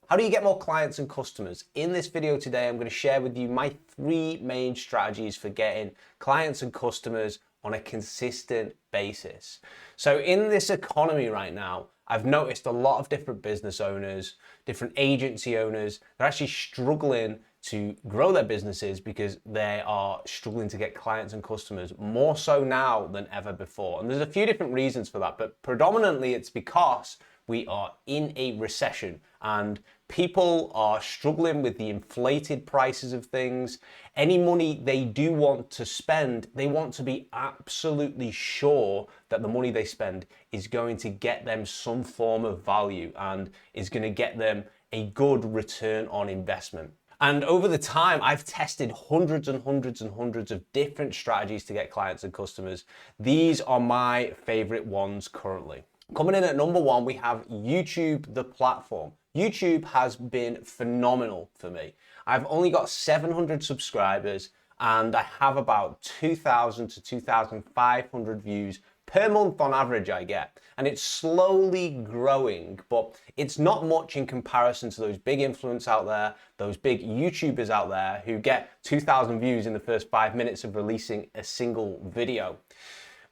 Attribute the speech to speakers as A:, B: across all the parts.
A: How do you get more clients and customers? In this video today, I'm going to share with you my 3 main strategies for getting clients and customers on a consistent basis. So in this economy right now, I've noticed a lot of different business owners, different agency owners, they're actually struggling to grow their businesses because they are struggling to get clients and customers more so now than ever before. And there's a few different reasons for that, but predominantly it's because we are in a recession and people are struggling with the inflated prices of things. Any money they do want to spend, they want to be absolutely sure that the money they spend is going to get them some form of value and is going to get them a good return on investment. And over the time, I've tested hundreds and hundreds and hundreds of different strategies to get clients and customers. These are my favorite ones currently. Coming in at number 1, we have YouTube, the platform. YouTube has been phenomenal for me. I've only got 700 subscribers and I have about 2,000 to 2,500 views per month on average I get. And it's slowly growing, but it's not much in comparison to those big influencers out there, those big YouTubers out there who get 2,000 views in the first 5 minutes of releasing a single video.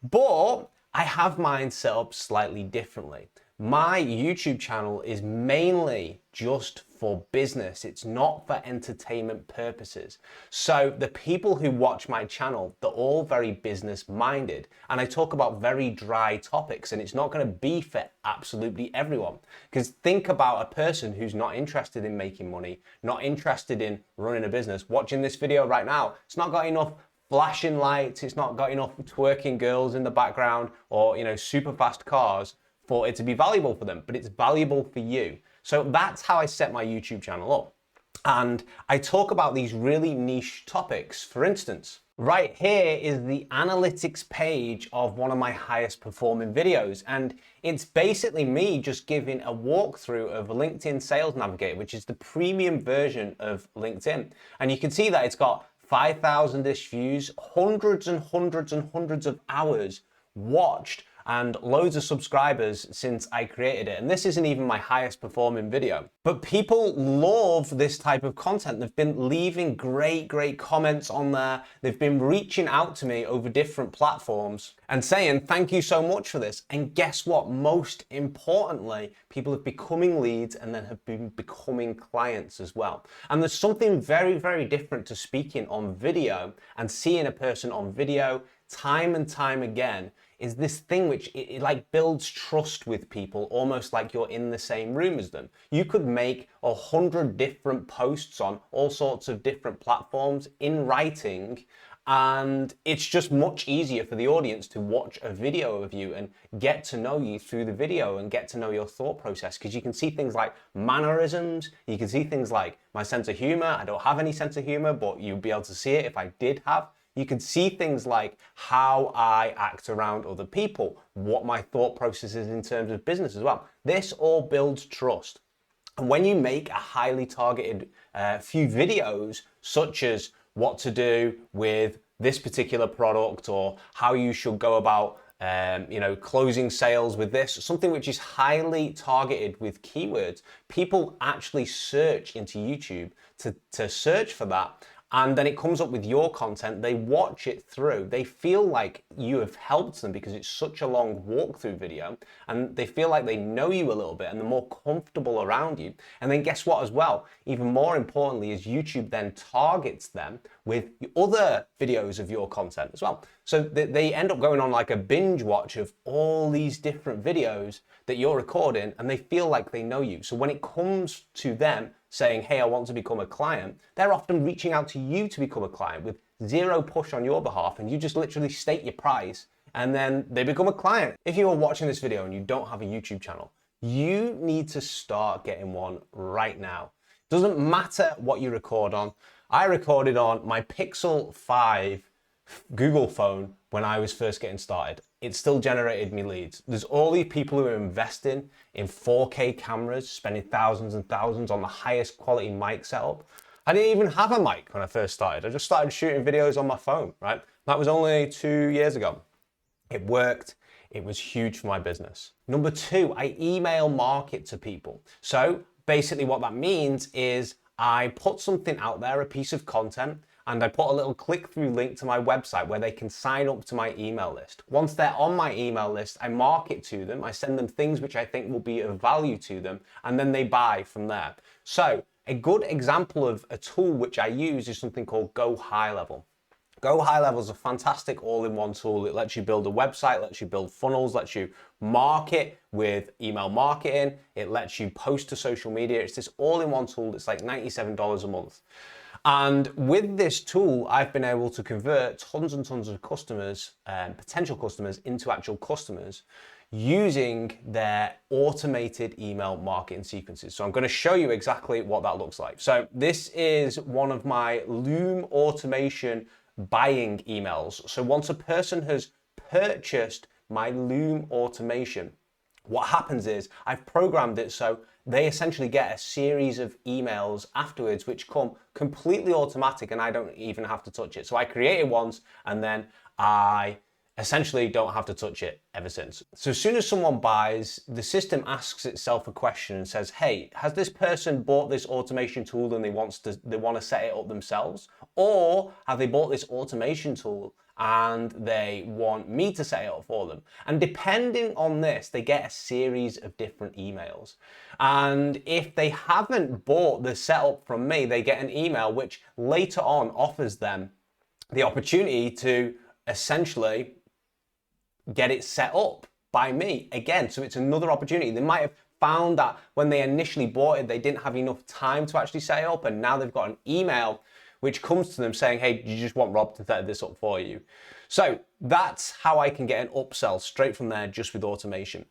A: But I have mine set up slightly differently. My YouTube channel is mainly just for business. It's not for entertainment purposes. So the people who watch my channel, they're all very business minded. And I talk about very dry topics and it's not going to be for absolutely everyone. Because think about a person who's not interested in making money, not interested in running a business, watching this video right now. It's not got enough flashing lights, it's not got enough twerking girls in the background or, super fast cars for it to be valuable for them, but it's valuable for you. So that's how I set my YouTube channel up. And I talk about these really niche topics. For instance, right here is the analytics page of one of my highest performing videos. And it's basically me just giving a walkthrough of LinkedIn Sales Navigator, which is the premium version of LinkedIn. And you can see that it's got 5,000-ish views, hundreds and hundreds and hundreds of hours watched, and loads of subscribers since I created it. And this isn't even my highest performing video. But people love this type of content. They've been leaving great comments on there. They've been reaching out to me over different platforms and saying, thank you so much for this. And guess what? Most importantly, people have becoming leads and then have been becoming clients as well. And there's something very different to speaking on video and seeing a person on video time and time again is this thing which it like builds trust with people, almost like you're in the same room as them. You could make 100 different posts on all sorts of different platforms in writing, and it's just much easier for the audience to watch a video of you and get to know you through the video and get to know your thought process, because you can see things like mannerisms, you can see things like my sense of humor. I don't have any sense of humor, but you'll be able to see it if I did have. You can see things like how I act around other people, what my thought process is in terms of business as well. This all builds trust. And when you make a highly targeted few videos, such as what to do with this particular product or how you should go about closing sales with this, something which is highly targeted with keywords, people actually search into YouTube to search for that. And then it comes up with your content, they watch it through, they feel like you have helped them because it's such a long walkthrough video, and they feel like they know you a little bit and they're more comfortable around you. And then guess what as well, even more importantly, is YouTube then targets them with other videos of your content as well. So they end up going on like a binge watch of all these different videos that you're recording, and they feel like they know you. So when it comes to them saying, hey, I want to become a client, they're often reaching out to you to become a client with zero push on your behalf, and you just literally state your price and then they become a client. If you are watching this video and you don't have a YouTube channel, you need to start getting one right now. Doesn't matter what you record on. I recorded on my Pixel 5 Google phone when I was first getting started. It still generated me leads. There's all these people who are investing in 4K cameras, spending thousands and thousands on the highest quality mic setup. I didn't even have a mic when I first started. I just started shooting videos on my phone, right? That was only 2 years ago. It worked. It was huge for my business. Number 2, I email market to people. So basically what that means is I put something out there, a piece of content, and I put a little click-through link to my website where they can sign up to my email list. Once they're on my email list, I market to them, I send them things which I think will be of value to them, and then they buy from there. So a good example of a tool which I use is something called Go High Level. Go High Level is a fantastic all-in-one tool. It lets you build a website, lets you build funnels, lets you market with email marketing. It lets you post to social media. It's this all-in-one tool that's like $97 a month. And with this tool, I've been able to convert tons and tons of customers, potential customers, into actual customers using their automated email marketing sequences. So I'm going to show you exactly what that looks like. So this is one of my Loom automation buying emails. So once a person has purchased my Loom automation, what happens is I've programmed it so they essentially get a series of emails afterwards which come completely automatic and I don't even have to touch it. So I create it once and then I essentially don't have to touch it ever since. So as soon as someone buys, the system asks itself a question and says, hey, has this person bought this automation tool and they want to set it up themselves? Or have they bought this automation tool and they want me to set it up for them? And depending on this, they get a series of different emails. And if they haven't bought the setup from me, they get an email which later on offers them the opportunity to essentially get it set up by me again. So it's another opportunity. They might have found that when they initially bought it, they didn't have enough time to actually set it up. And now they've got an email which comes to them saying, hey, do you just want Rob to set this up for you? So that's how I can get an upsell straight from there just with automation.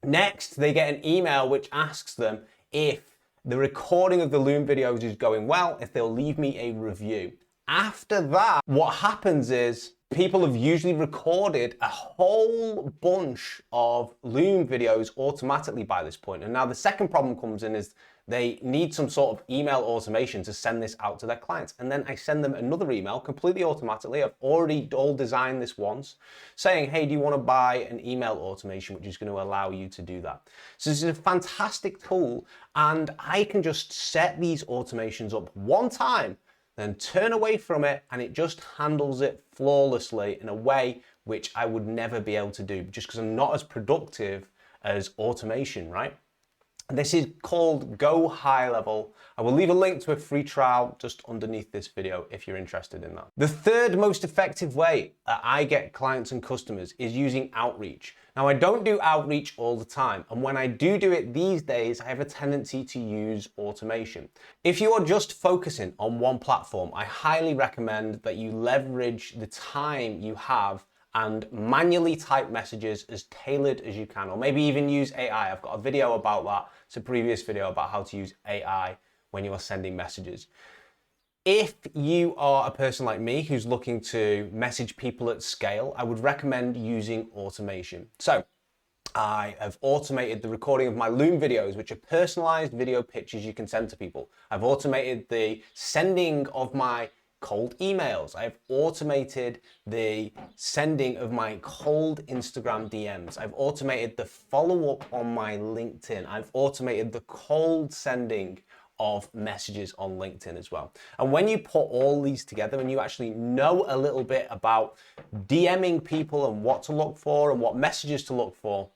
A: Next, they get an email which asks them if the recording of the Loom videos is going well, if they'll leave me a review. After that, what happens is people have usually recorded a whole bunch of Loom videos automatically by this point. And now the second problem comes in is they need some sort of email automation to send this out to their clients. And then I send them another email completely automatically. I've already all designed this once saying, hey, do you want to buy an email automation, which is going to allow you to do that? So this is a fantastic tool. And I can just set these automations up one time, then turn away from it, and it just handles it flawlessly in a way which I would never be able to do just because I'm not as productive as automation, right? This is called Go High Level. I will leave a link to a free trial just underneath this video if you're interested in that. The third most effective way that I get clients and customers is using outreach. Now, I don't do outreach all the time, and when I do it these days, I have a tendency to use automation. If you are just focusing on one platform, I highly recommend that you leverage the time you have and manually type messages as tailored as you can, or maybe even use AI. I've got a video about that. It's a previous video about how to use AI when you are sending messages. If you are a person like me who's looking to message people at scale, I would recommend using automation. So I have automated the recording of my Loom videos, which are personalized video pictures you can send to people. I've automated the sending of my cold emails. I've automated the sending of my cold Instagram DMs. I've automated the follow-up on my LinkedIn. I've automated the cold sending of messages on LinkedIn as well. And when you put all these together and you actually know a little bit about DMing people and what to look for and what messages to look for,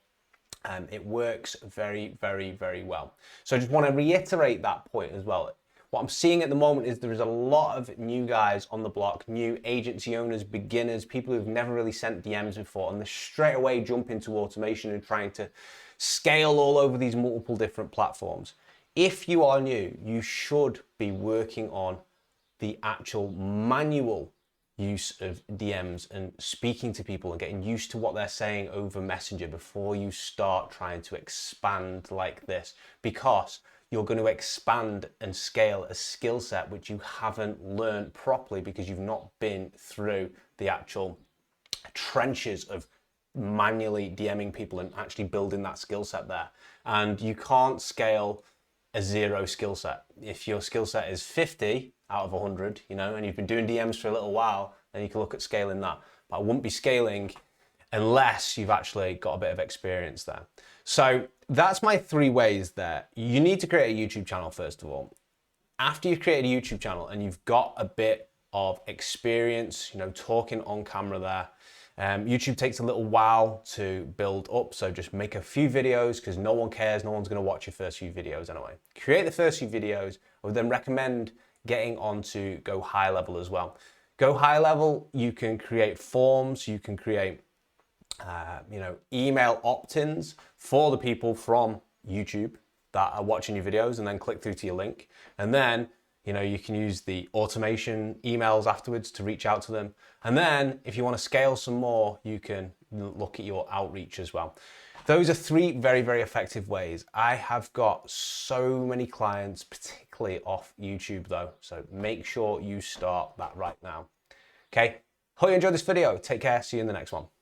A: it works very, very, very well. So I just want to reiterate that point as well. What I'm seeing at the moment is there is a lot of new guys on the block, new agency owners, beginners, people who've never really sent DMs before, and they straight away jump into automation and trying to scale all over these multiple different platforms. If you are new, you should be working on the actual manual use of DMs and speaking to people and getting used to what they're saying over Messenger before you start trying to expand like this, because you're going to expand and scale a skill set which you haven't learned properly because you've not been through the actual trenches of manually DMing people and actually building that skill set there. And you can't scale a zero skill set. If your skill set is 50 out of 100, and you've been doing DMs for a little while, then you can look at scaling that. But I wouldn't be scaling unless you've actually got a bit of experience there. So that's my 3 ways there. You need to create a YouTube channel first of all. After you've created a YouTube channel and you've got a bit of experience, talking on camera there, YouTube takes a little while to build up, so just make a few videos because no one cares, no one's going to watch your first few videos anyway. Create the first few videos. I would then recommend getting on to go high level as well. Go high level, you can create forms, you can create email opt-ins for the people from YouTube that are watching your videos and then click through to your link. And then you can use the automation emails afterwards to reach out to them. And then if you want to scale some more, you can look at your outreach as well. Those are 3 very, very effective ways. I have got so many clients, particularly off YouTube though. So make sure you start that right now. Okay. Hope you enjoyed this video. Take care. See you in the next one.